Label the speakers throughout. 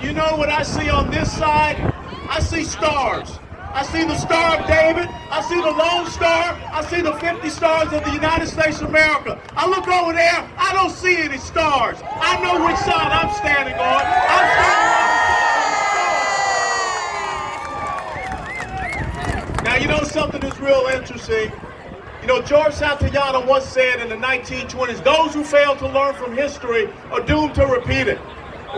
Speaker 1: you know what I see on this side? I see stars. I see the Star of David. I see the Lone Star. I see the 50 stars of the United States of America. I look over there. I don't see any stars. I know which side I'm standing on. I'm standing on the Now, you know something that's real interesting? You know, George Santayana once said in the 1920s, those who fail to learn from history are doomed to repeat it.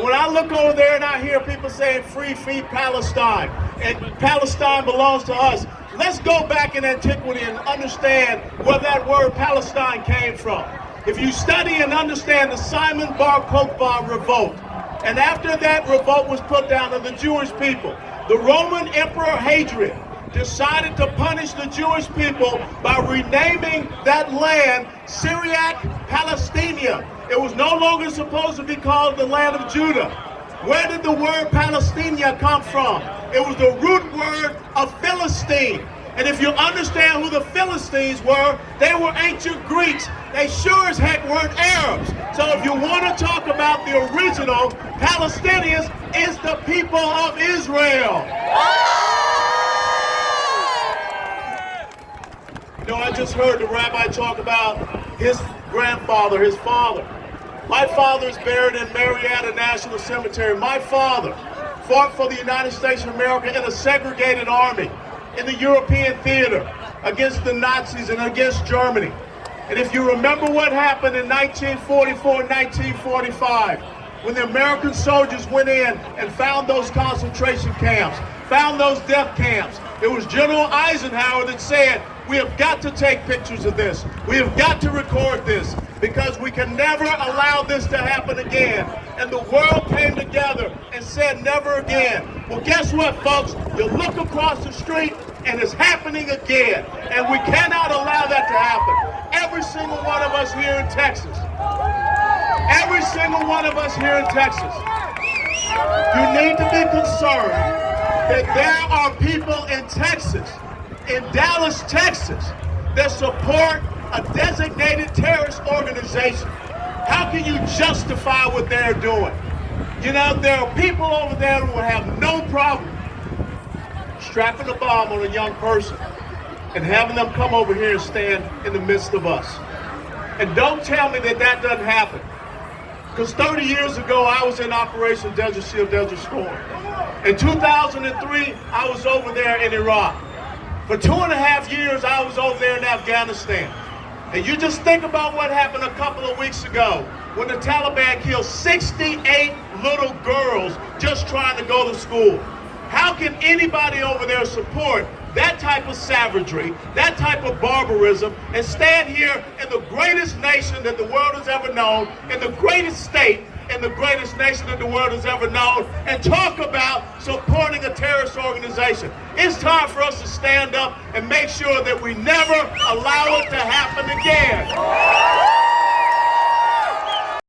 Speaker 1: When I look over there and I hear people saying, free, free Palestine, and Palestine belongs to us, let's go back in antiquity and understand where that word Palestine came from. If you study and understand the Simon Bar Kokhba revolt, and after that revolt was put down to the Jewish people, the Roman Emperor Hadrian decided to punish the Jewish people by renaming that land Syriac Palestina. It was no longer supposed to be called the land of Judah. Where did the word Palestina come from? It was the root word of Philistine. And if you understand who the Philistines were, they were ancient Greeks. They sure as heck weren't Arabs. So if you want to talk about the original, Palestinians is the people of Israel. You know, I just heard the rabbi talk about his grandfather, his father. My father is buried in Marietta National Cemetery. My father fought for the United States of America in a segregated army in the European theater against the Nazis and against Germany. And if you remember what happened in 1944 and 1945, when the American soldiers went in and found those concentration camps, found those death camps, it was General Eisenhower that said, we have got to take pictures of this. We have got to record this because we can never allow this to happen again. And the world came together and said never again. Well, guess what, folks? You look across the street and it's happening again. And we cannot allow that to happen. Every single one of us here in Texas, every single one of us here in Texas, you need to be concerned that there are people in Texas, in Dallas, Texas, that support a designated terrorist organization. How can you justify what they're doing? You know, there are people over there who have no problem strapping a bomb on a young person and having them come over here and stand in the midst of us. And don't tell me that that doesn't happen. Because 30 years ago, I was in Operation Desert Shield, Desert Storm. In 2003, I was over there in Iraq. For 2.5 years, I was over there in Afghanistan. And you just think about what happened a couple of weeks ago when the Taliban killed 68 little girls just trying to go to school. How can anybody over there support that type of savagery, that type of barbarism, and stand here in the greatest nation that the world has ever known, in the greatest state and the greatest nation that the world has ever known, and talk about supporting a terrorist organization? It's time for us to stand up and make sure that we never allow it to happen again.